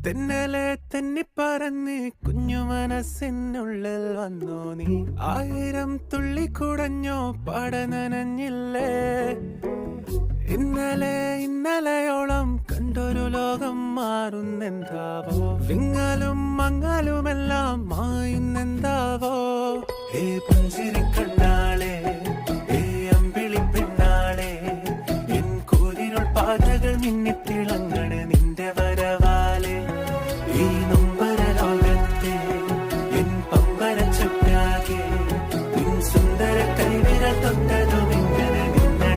തെന്നലെ തെന്നിപ്പറന്ന് കുഞ്ഞു മനസ്സിനുള്ളിൽ വന്നു നീ. 1000 തുള്ളി കുടഞ്ഞോ പടനനഞ്ഞില്ലേ. ഇന്നലെയോളം കണ്ടൊരു ലോകം മാറുന്നെന്താവോ. വിങ്ങലും മങ്ങലുമെല്ലാം മായുന്നെന്താവോ. പുഞ്ചിരിക്കണ്ണ